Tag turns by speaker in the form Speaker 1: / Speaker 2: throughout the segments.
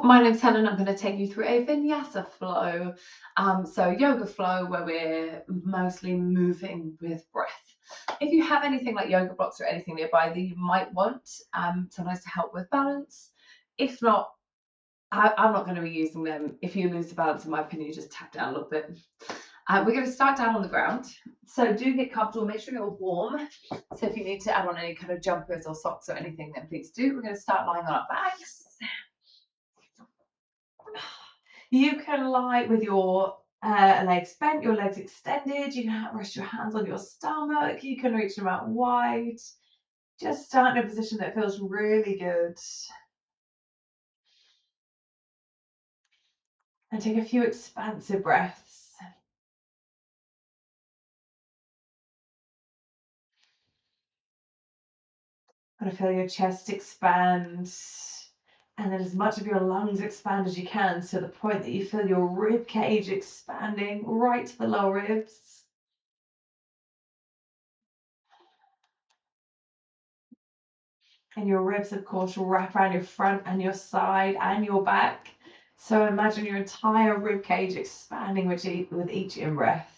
Speaker 1: Hello, my name's Helen. I'm going to take you through a Vinyasa Flow. So yoga flow where we're mostly moving with breath. If you have anything like yoga blocks or anything nearby that you might want, sometimes to help with balance. If not, I'm not going to be using them. If you lose the balance, in my opinion, just tap down a little bit. We're going to start down on the ground. So do get comfortable, make sure you're warm. So if you need to add on any kind of jumpers or socks or anything, then please do. We're going to start lying on our backs. You can lie with your legs bent, your legs extended. You can rest your hands on your stomach. You can reach them out wide. Just start in a position that feels really good. And take a few expansive breaths. Gonna feel your chest expand. And then as much of your lungs expand as you can to the point that you feel your rib cage expanding right to the lower ribs. And your ribs, of course, wrap around your front and your side and your back. So imagine your entire rib cage expanding with each in-breath.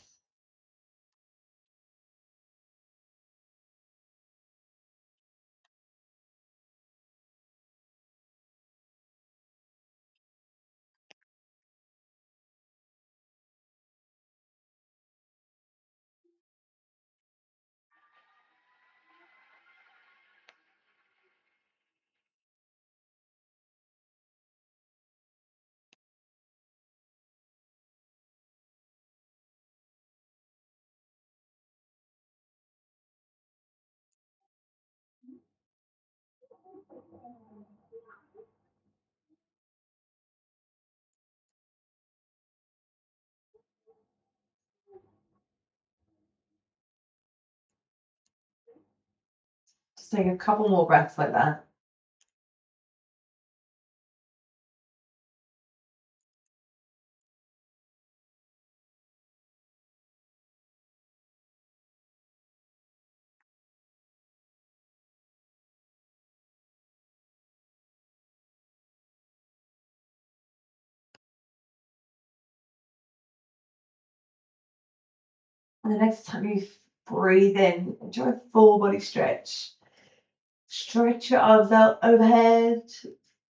Speaker 1: Just take a couple more breaths like that. And the next time you breathe in, enjoy a full body stretch. Stretch your arms out overhead.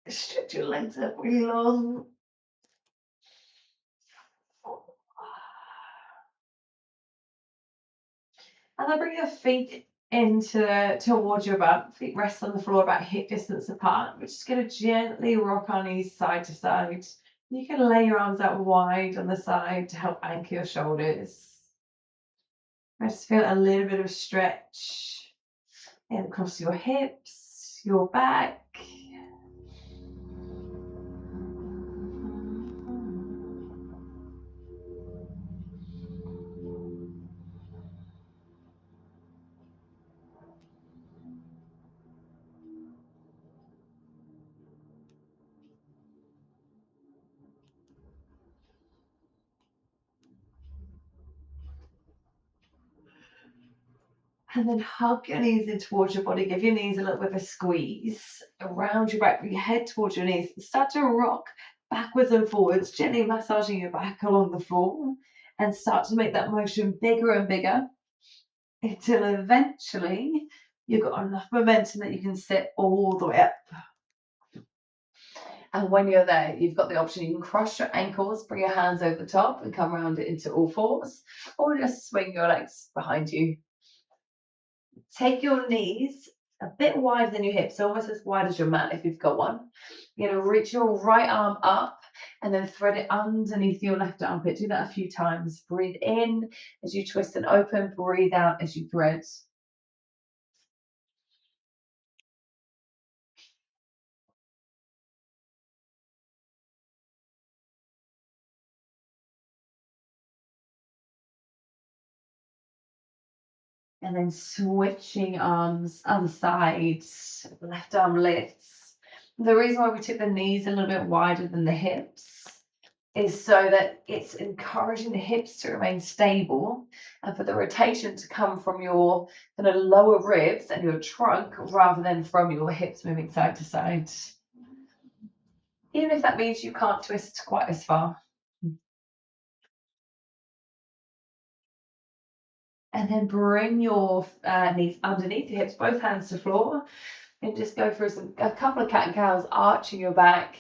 Speaker 1: Stretch your legs out really long. And then bring your feet towards your butt. Feet rest on the floor about hip distance apart. We're just going to gently rock our knees side to side. You can lay your arms out wide on the side to help anchor your shoulders. Just feel a little bit of stretch and across your hips, your back. And then hug your knees in towards your body. Give your knees a little bit of a squeeze around your back. Bring your head towards your knees. Start to rock backwards and forwards, gently massaging your back along the floor. And start to make that motion bigger and bigger until eventually you've got enough momentum that you can sit all the way up. And when you're there, you've got the option. You can cross your ankles, bring your hands over the top and come around it into all fours, or just swing your legs behind you. Take your knees a bit wider than your hips, almost as wide as your mat if you've got one. You're going to reach your right arm up and then thread it underneath your left armpit. Do that a few times. Breathe in as you twist and open. Breathe out as you thread. And then switching arms, other side, left arm lifts. The reason why we took the knees a little bit wider than the hips is so that it's encouraging the hips to remain stable and for the rotation to come from your kind of lower ribs and your trunk rather than from your hips moving side to side. even if that means you can't twist quite as far. And then bring your knees underneath your hips, both hands to floor, and just go for a couple of cat and cows, arching your back,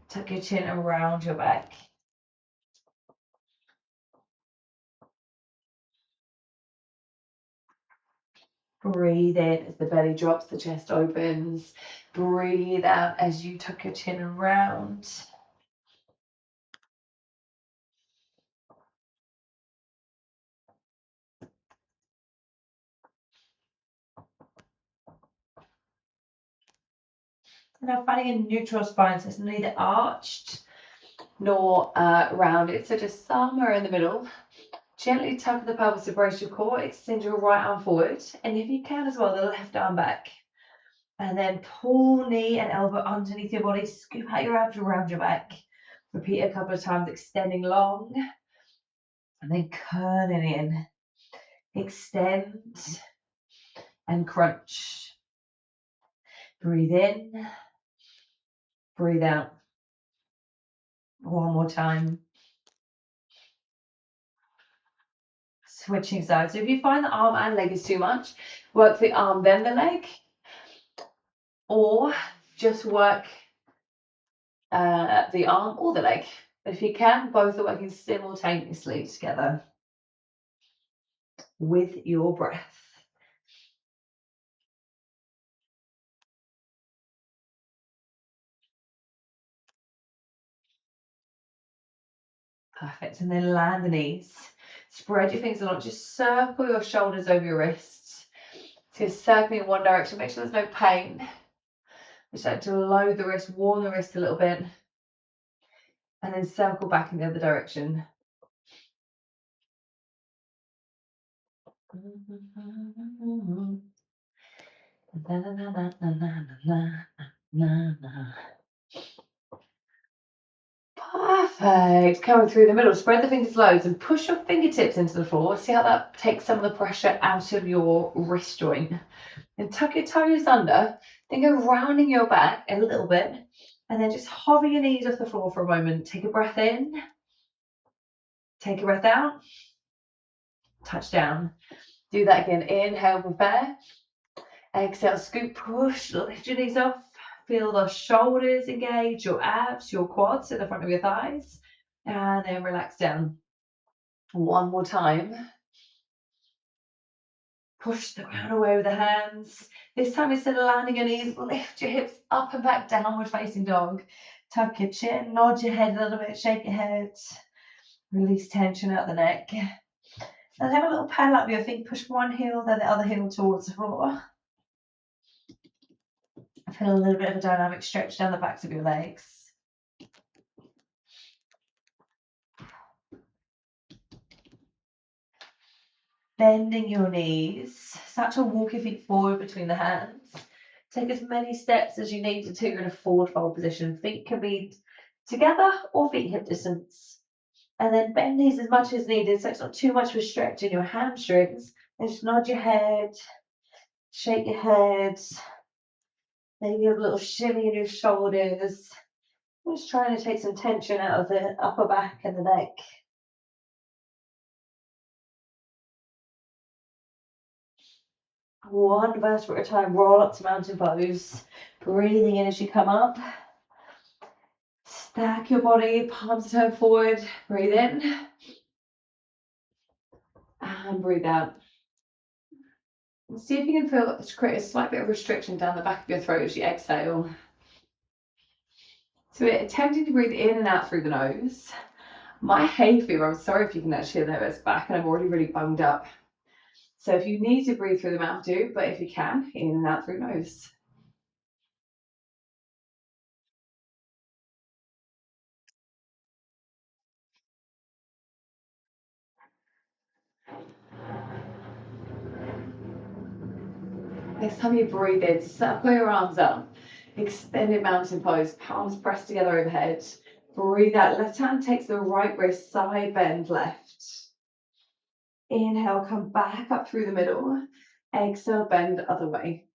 Speaker 1: tuck your chin around your back. Breathe in as the belly drops, the chest opens. Breathe out as you tuck your chin around. Now finding a neutral spine, so it's neither arched nor rounded, so just somewhere in the middle. Gently tuck the pelvis to brace your core, extend your right arm forward, and if you can as well, the left arm back. And then pull knee and elbow underneath your body, scoop out your abs around your back. Repeat a couple of times, extending long, and then curling in. Extend and crunch. Breathe in, breathe out. One more time. Switching sides. So if you find the arm and leg is too much, work the arm, then the leg, or just work the arm or the leg. If you can, both are working simultaneously together with your breath. Perfect. And then land the knees. Spread your fingers along. Just circle your shoulders over your wrists. So you're circling in one direction. Make sure there's no pain. Just like to load the wrist, warm the wrist a little bit. And then circle back in the other direction. Perfect. Coming through the middle, spread the fingers loads and push your fingertips into the floor. See how that takes some of the pressure out of your wrist joint. And tuck your toes under. Then go rounding your back a little bit. And then just hover your knees off the floor for a moment. Take a breath in. Take a breath out. Touch down. Do that again. Inhale, prepare. Exhale, scoop, push, lift your knees off. Feel the shoulders engage, your abs, your quads at the front of your thighs. And then relax down. One more time. Push the ground away with the hands. This time, instead of landing your knees, lift your hips up and back, downward facing dog. Tuck your chin, nod your head a little bit, shake your head. Release tension out the neck. And have a little paddle up your feet. Push one heel, then the other heel towards the floor. Feel a little bit of a dynamic stretch down the backs of your legs. Bending your knees. Start to walk your feet forward between the hands. Take as many steps as you need to in a forward fold position. Feet can be together or feet hip distance. And then bend knees as much as needed so it's not too much of a stretch in your hamstrings. And just nod your head, shake your head. Maybe a little shimmy in your shoulders. Just trying to take some tension out of the upper back and the neck. One vertebra at a time, roll up to mountain pose. Breathing in as you come up. Stack your body, palms turn forward. Breathe in. And breathe out. And see if you can feel create a slight bit of restriction down the back of your throat as you exhale. So we're attempting to breathe in and out through the nose. My hay fever, I'm sorry if you can actually hear that, it's back and I'm already really bunged up. So if you need to breathe through the mouth, do, but if you can, in and out through nose. Next time you breathe in, circle your arms up. Extended mountain pose, palms pressed together overhead. Breathe out, left hand takes the right wrist, side bend left. Inhale, come back up through the middle. Exhale, bend the other way.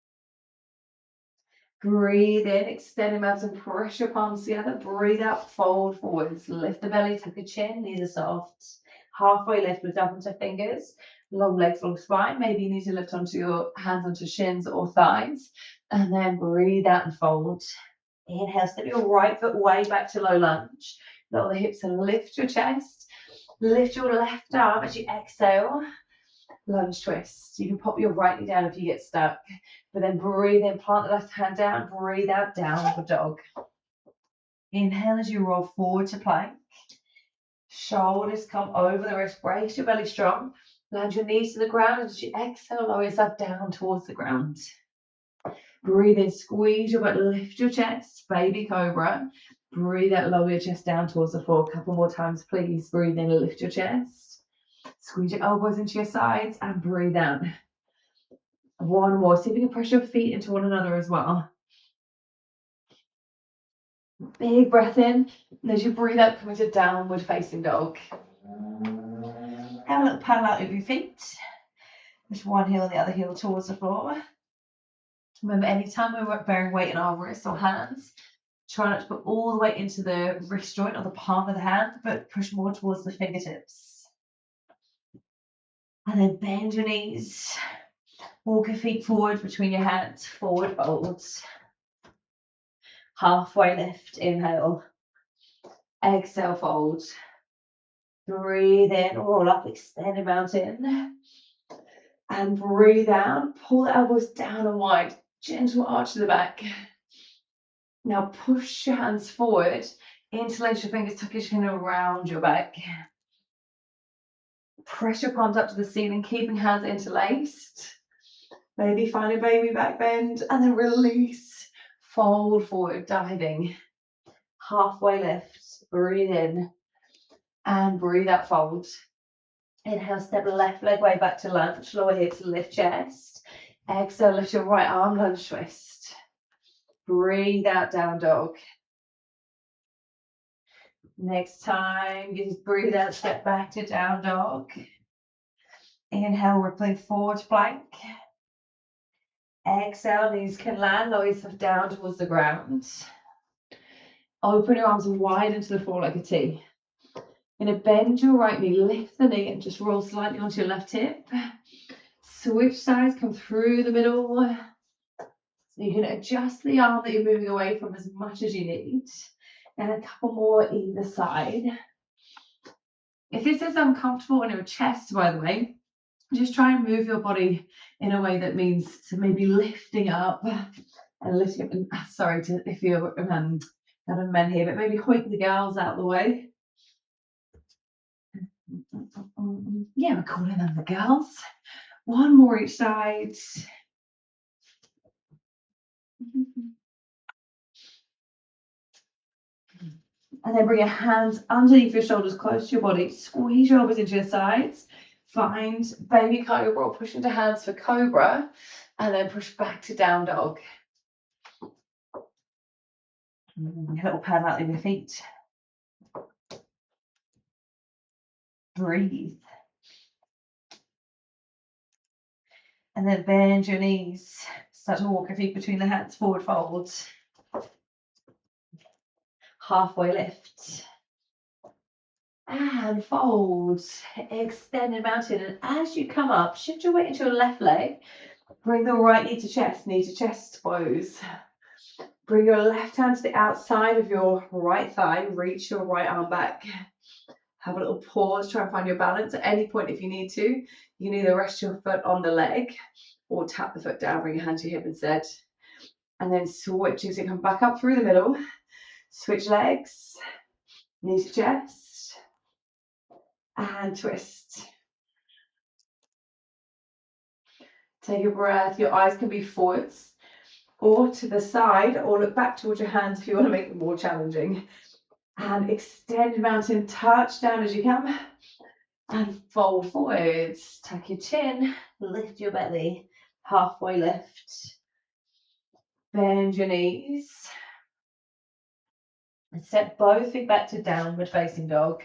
Speaker 1: Breathe in, extend them out and press your palms together. Breathe out, fold forwards. Lift the belly, tuck your chin, knees are soft. Halfway lift, lift up onto fingers. Long legs, long spine. Maybe you need to lift onto your hands onto shins or thighs. And then breathe out and fold. Inhale, step your right foot way back to low lunge. Lower the hips and lift your chest. Lift your left arm as you exhale. Lunge twist. You can pop your right knee down if you get stuck. But then breathe in, plant the left hand down, breathe out, downward dog. Inhale as you roll forward to plank. Shoulders come over the wrist, brace your belly strong. Land your knees to the ground, and as you exhale, lower yourself down towards the ground. Breathe in, squeeze your butt, lift your chest, baby cobra. Breathe out, lower your chest down towards the floor. A couple more times, please. Breathe in, lift your chest. Squeeze your elbows into your sides and breathe out. One more. See if you can press your feet into one another as well. Big breath in. And as you breathe out, come into downward facing dog. Have a little paddle out of your feet. Push one heel and the other heel towards the floor. Remember, anytime we're bearing weight in our wrists or hands, try not to put all the weight into the wrist joint or the palm of the hand, but push more towards the fingertips. And then bend your knees. Walk your feet forward between your hands. Forward folds. Halfway lift. Inhale. Exhale, fold. Breathe in, roll up, extend the mountain. And breathe out, pull the elbows down and wide. Gentle arch to the back. Now push your hands forward. Interlace your fingers, tuck your chin around your back. Press your palms up to the ceiling, keeping hands interlaced. Maybe find a baby back bend and then release. Fold forward, diving. Halfway lift. Breathe in. And breathe out, fold. Inhale, step left leg way back to lunge. Lower hips, lift chest. Exhale, lift your right arm, lunge twist. Breathe out, down dog. Next time, you just breathe out, step back to down dog. Inhale, rippling forward plank. Exhale, knees can land, lower yourself down towards the ground. Open your arms wide into the floor like a T. You're going to bend your right knee, lift the knee, and just roll slightly onto your left hip. Switch sides, come through the middle. So you can adjust the arm that you're moving away from as much as you need. And a couple more either side. If this is uncomfortable in your chest, by the way, just try and move your body in a way that means to maybe lifting up and lifting up. Sorry if you're kind of men here, but maybe hoik the girls out of the way. Yeah, we're calling them the girls. One more each side. And then bring your hands underneath your shoulders, close to your body. Squeeze your elbows into your sides. Find baby cobra or push into hands for cobra. And then push back to down dog. A little paddle out of your feet. Breathe. And then bend your knees. Start to walk your feet between the hands, forward folds. Halfway lift. And fold. Extended mountain. And as you come up, shift your weight into your left leg. Bring the right knee to chest pose. Bring your left hand to the outside of your right thigh. Reach your right arm back. Have a little pause. Try and find your balance. At any point, if you need to, you can either rest your foot on the leg or tap the foot down. Bring your hand to your hip instead. And then switch. So you come back up through the middle. Switch legs. Knee to chest. And twist. Take a breath. Your eyes can be forwards or to the side, or look back towards your hands if you want to make them more challenging. And extend mountain, touch down as you can. And fold forwards. Tuck your chin, lift your belly. Halfway lift. Bend your knees. And step both feet back to downward facing dog.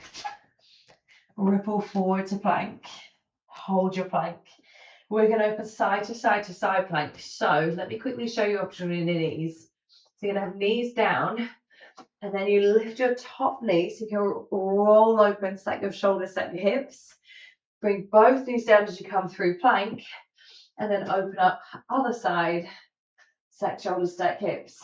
Speaker 1: Ripple forward to plank. Hold your plank. We're going to open side to side to side plank. So let me quickly show you option in your knees. So you're going to have knees down, and then you lift your top knee so you can roll open, stack your shoulders, stack your hips. Bring both knees down as you come through plank, and then open up other side, stack shoulders, stack hips.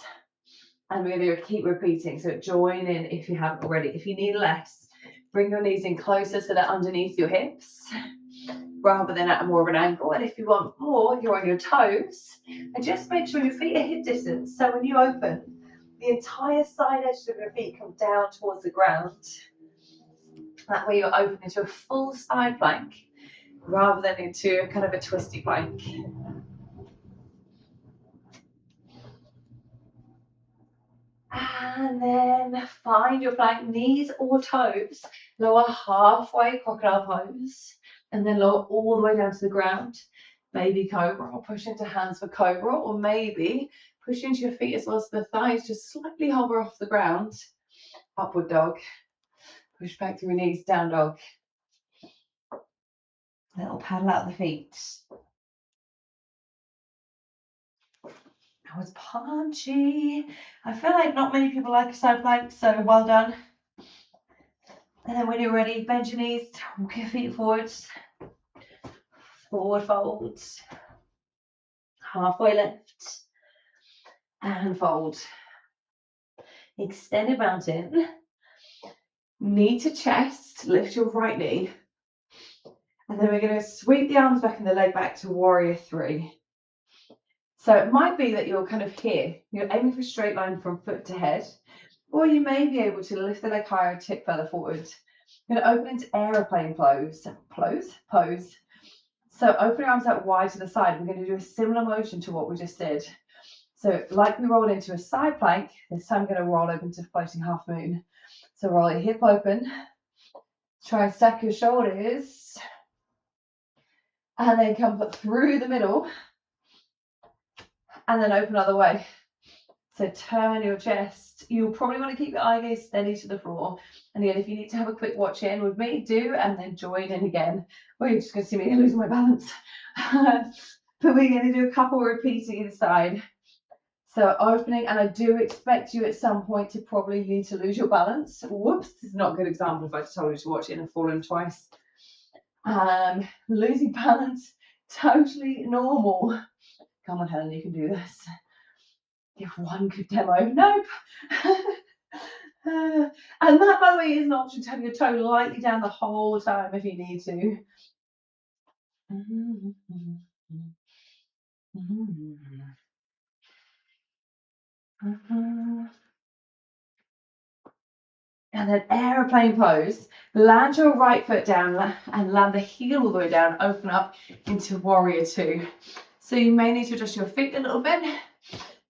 Speaker 1: And we're going to keep repeating. So join in if you haven't already. If you need less, bring your knees in closer so they're underneath your hips, rather than at more of an angle. And if you want more, you're on your toes. And just make sure your feet are hip distance. So when you open, the entire side edges of your feet come down towards the ground. That way you're open into a full side plank, rather than into kind of a twisty plank. And then find your plank, knees or toes. Lower halfway, crocodile pose. And then lower all the way down to the ground. Baby cobra, or push into hands for cobra, or maybe push into your feet as well as the thighs, just slightly hover off the ground. Upward dog. Push back through your knees, down dog. Little paddle out the feet. That was punchy. I feel like not many people like a side plank, so well done. And then when you're ready, bend your knees, walk your feet forwards. Forward fold. Halfway lift. And fold. Extended mountain. Knee to chest, lift your right knee. And then we're going to sweep the arms back and the leg back to warrior three. So it might be that you're kind of here. You're aiming for a straight line from foot to head. Or you may be able to lift the leg higher and tip further forward. You're going to open into aeroplane pose. So open your arms out wide to the side. We're going to do a similar motion to what we just did. So like we rolled into a side plank, this time we're going to roll open to floating half moon. So roll your hip open. Try and stack your shoulders. And then come through the middle. And then open other way. So turn your chest. You'll probably want to keep your eye gaze steady to the floor. And again, if you need to have a quick watch in with me, do, and then join in again. Well, you're just going to see me losing my balance. But we're going to do a couple repeats either side. So opening, and I do expect you at some point to probably need to lose your balance. Whoops, this is not a good example if I told you to watch it and fallen twice. Losing balance, totally normal. Come on, Helen, you can do this. If one could demo, nope. And that, by the way, is an option to have your toe lightly down the whole time if you need to. And then aeroplane pose. Land your right foot down and land the heel all the way down. Open up into warrior two. So you may need to adjust your feet a little bit.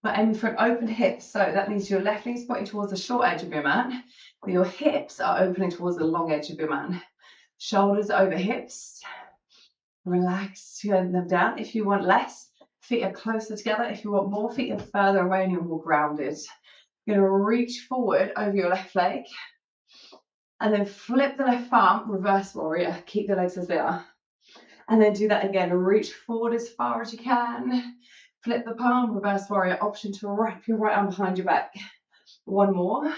Speaker 1: But aiming for an open hip, so that means your left knee is pointing towards the short edge of your mat, but your hips are opening towards the long edge of your mat. Shoulders over hips. Relax, turn them down. If you want less, feet are closer together. If you want more, feet are further away and you're more grounded. You're going to reach forward over your left leg, and then flip the left arm, reverse warrior. Keep the legs as they are. And then do that again. Reach forward as far as you can. Flip the palm, reverse warrior. Option to wrap your right arm behind your back. One more.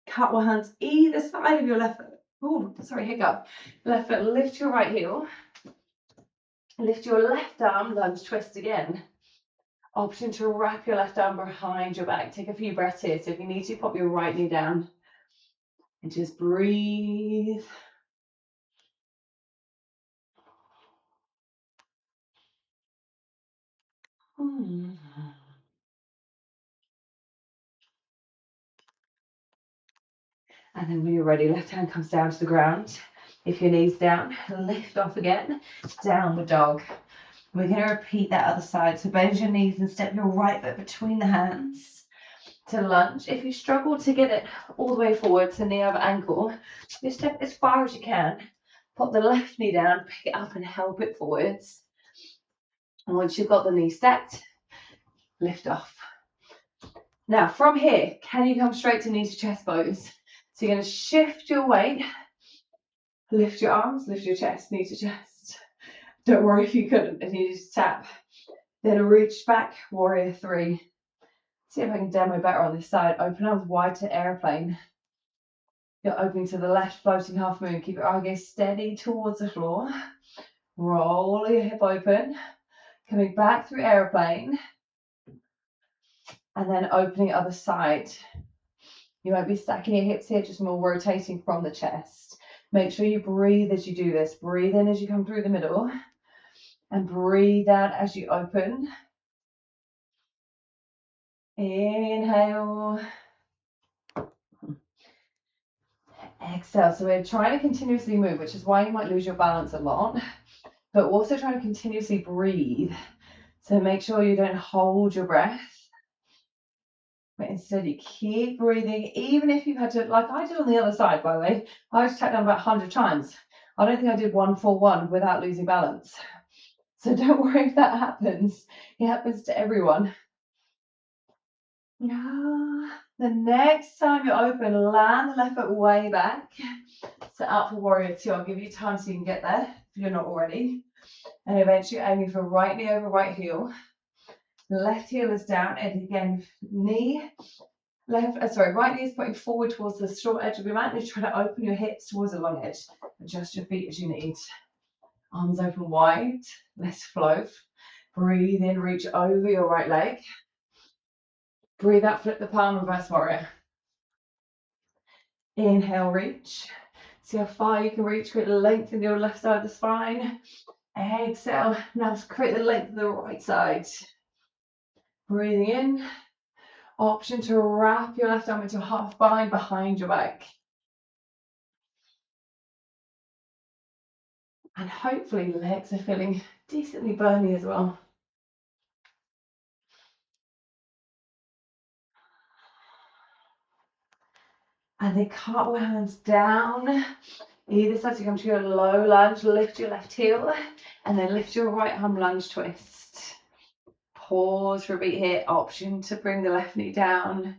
Speaker 1: Couple hands either side of your left foot. Oh, sorry, hiccup. Left foot, lift your right heel. Lift your left arm, lunge twist again. Option to wrap your left arm behind your back. Take a few breaths here. So if you need to, pop your right knee down. And just breathe. And then when you're ready, left hand comes down to the ground. If your knee's down, lift off again. Downward dog. We're going to repeat that other side. So bend your knees and step your right foot between the hands to lunge. If you struggle to get it all the way forward to knee over ankle, just step as far as you can. Put the left knee down, pick it up and help it forwards. And once you've got the knee stacked, lift off. Now from here, can you come straight to knee to chest pose? So you're going to shift your weight, lift your arms, lift your chest, knee to chest. Don't worry if you couldn't, if you just tap. Then reach back, warrior three. See if I can demo better on this side. Open arms wide to airplane. You're opening to the left, floating half moon. Keep your eye gaze steady towards the floor. Roll your hip open. Coming back through airplane. And then opening other side. You won't be stacking your hips here, just more rotating from the chest. Make sure you breathe as you do this. Breathe in as you come through the middle. And breathe out as you open. Inhale. Exhale. So we're trying to continuously move, which is why you might lose your balance a lot, but also trying to continuously breathe. So make sure you don't hold your breath, but instead you keep breathing, even if you've had to, like I did on the other side, by the way. I was tapped down about 100 times. I don't think I did 1-4-1 without losing balance. So don't worry if that happens. It happens to everyone. The next time you open, land the left foot way back. So out for warrior two. I'll give you time so you can get there if you're not already. And eventually aiming for right knee over right heel. Left heel is down, and again, right knee is pointing forward towards the short edge of your mat, and you're trying to open your hips towards the long edge. Adjust your feet as you need. Arms open wide, less flow. Breathe in, reach over your right leg. Breathe out, flip the palm, reverse warrior. Inhale, reach. See how far you can reach, create the length in your left side of the spine. Exhale, now create the length of the right side. Breathing in. Option to wrap your left arm into a half bind behind your back. And hopefully legs are feeling decently burny as well. And then cartwheel hands down. Either side, so you come to your low lunge, lift your left heel, and then lift your right arm, lunge twist. Pause for a beat here. Option to bring the left knee down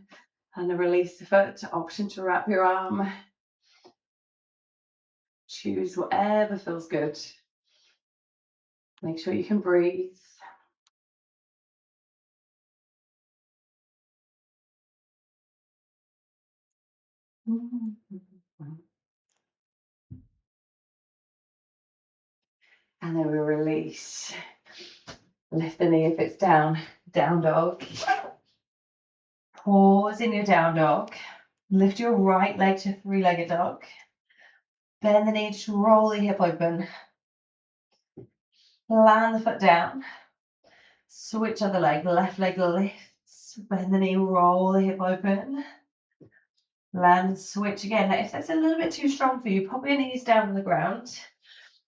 Speaker 1: and then release the foot. Option to wrap your arm. Choose whatever feels good. Make sure you can breathe. And then we release. Lift the knee if it's down. Down dog. Pause in your down dog. Lift your right leg to three-legged dog. Bend the knee, just roll the hip open. Land the foot down. Switch other leg. The left leg lifts. Bend the knee, roll the hip open. Land and switch again. Now, if that's a little bit too strong for you, pop your knees down on the ground.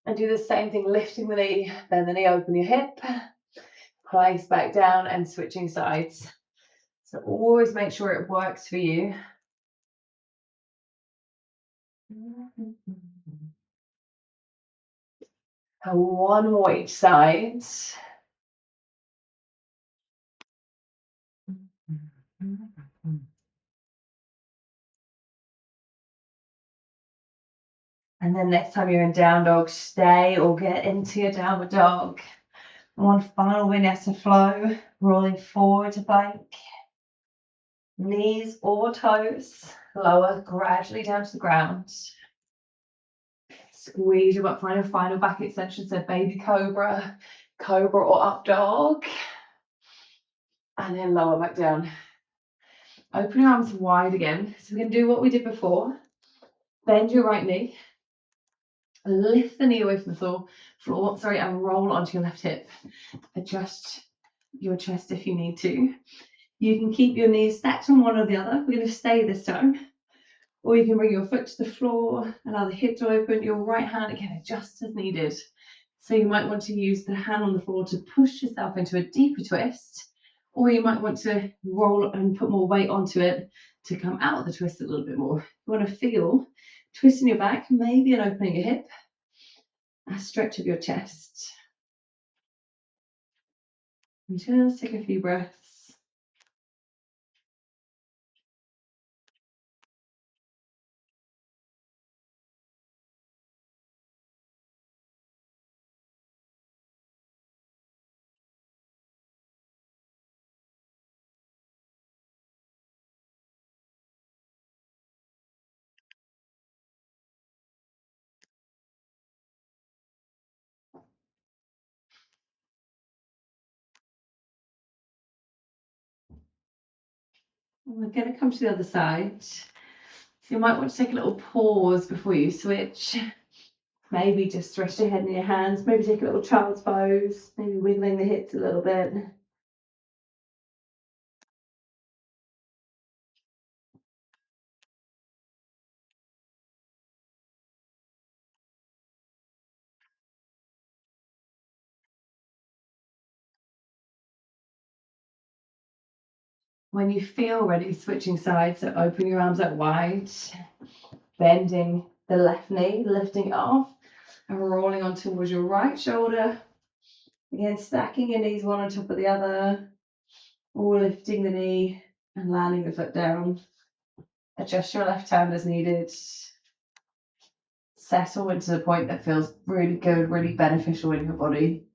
Speaker 1: And do the same thing, lifting the knee. Bend the knee, open your hip. Place back down and switching sides. So always make sure it works for you. And one more each side. And then next time you're in down dog, stay or get into your downward dog. One final Vinyasa flow, rolling forward to plank. Knees or toes, lower gradually down to the ground. Squeeze your butt, find a final back extension, so baby cobra, cobra or up dog. And then lower back down. Open your arms wide again. So we can do what we did before. Bend your right knee. Lift the knee away from the floor, and roll onto your left hip. Adjust your chest if you need to. You can keep your knees stacked on one or the other. We're going to stay this time. Or you can bring your foot to the floor, allow the hip to open, your right hand again, adjust as needed. So you might want to use the hand on the floor to push yourself into a deeper twist, or you might want to roll and put more weight onto it to come out of the twist a little bit more. You want to feel twisting your back, maybe an opening your hip, a stretch of your chest. And just take a few breaths. We're going to come to the other side. So you might want to take a little pause before you switch. Maybe just rest your head in your hands. Maybe take a little child's pose. Maybe wiggling the hips a little bit. When you feel ready, switching sides, so open your arms out wide, bending the left knee, lifting it off, and rolling on towards your right shoulder. Again, stacking your knees one on top of the other, or lifting the knee and landing the foot down. Adjust your left hand as needed. Settle into the point that feels really good, really beneficial in your body.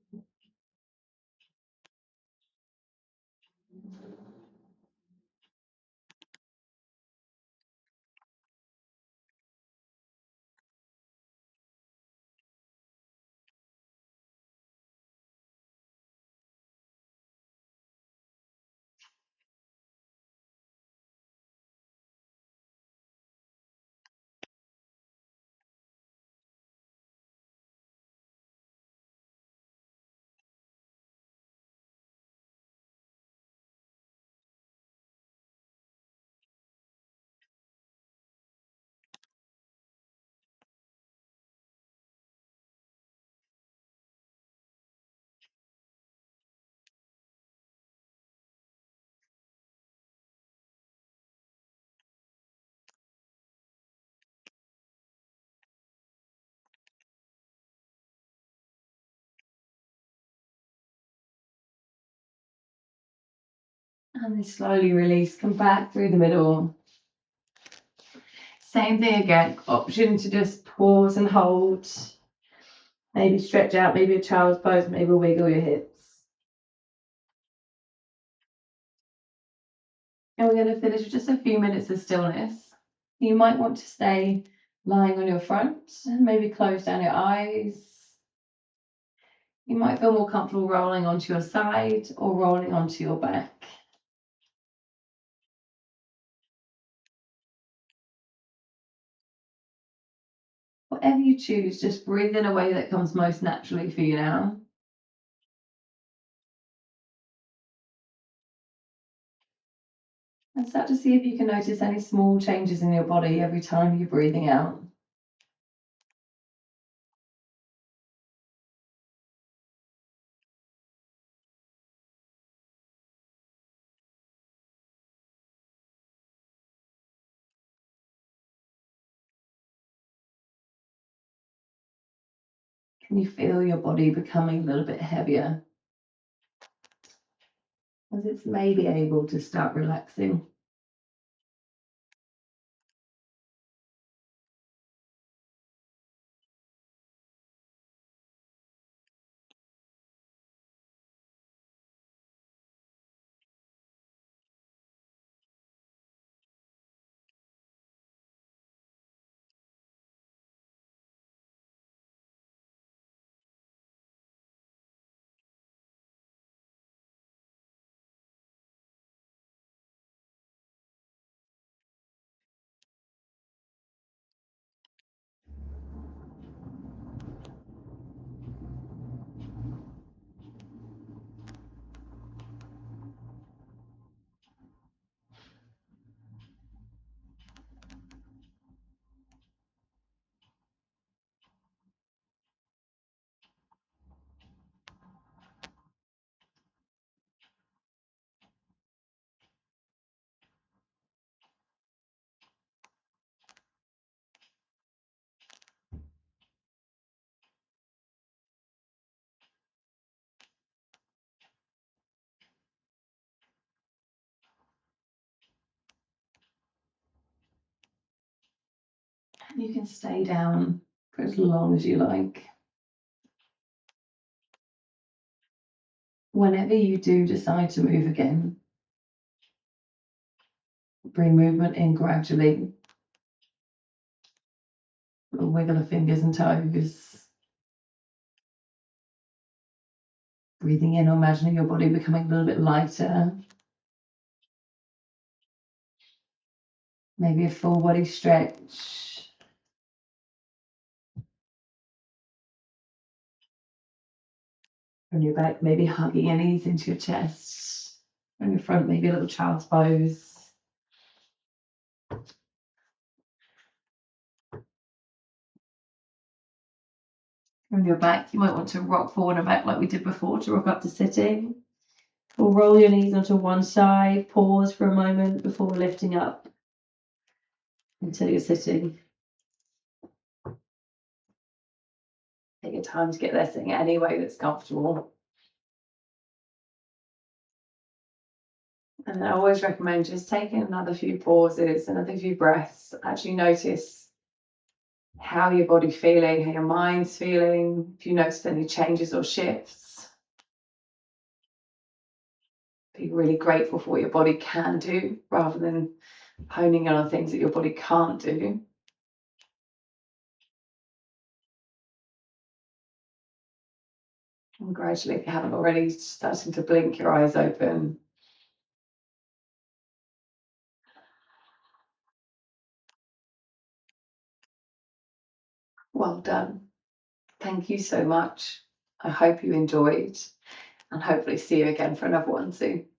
Speaker 1: And then slowly release, come back through the middle. Same thing again, option to just pause and hold. Maybe stretch out, maybe a child's pose, maybe wiggle your hips. And we're going to finish with just a few minutes of stillness. You might want to stay lying on your front, maybe close down your eyes. You might feel more comfortable rolling onto your side or rolling onto your back. Whatever you choose, just breathe in a way that comes most naturally for you now. And start to see if you can notice any small changes in your body every time you're breathing out. Can you feel your body becoming a little bit heavier as it's maybe able to start relaxing? And you can stay down for as long as you like. Whenever you do decide to move again, bring movement in gradually. Wiggle the fingers and toes. Breathing in or imagining your body becoming a little bit lighter. Maybe a full body stretch. From your back, maybe hugging your knees into your chest. From your front, maybe a little child's pose. From your back, you might want to rock forward and back like we did before to rock up to sitting. Or roll your knees onto one side, pause for a moment before lifting up until you're sitting. Take your time to get there sitting any way that's comfortable. And I always recommend just taking another few pauses, another few breaths. Actually notice how your body's feeling, how your mind's feeling, if you notice any changes or shifts. Be really grateful for what your body can do rather than honing in on things that your body can't do. And gradually, if you haven't already, starting to blink your eyes open. Well done. Thank you so much. I hope you enjoyed and hopefully see you again for another one soon.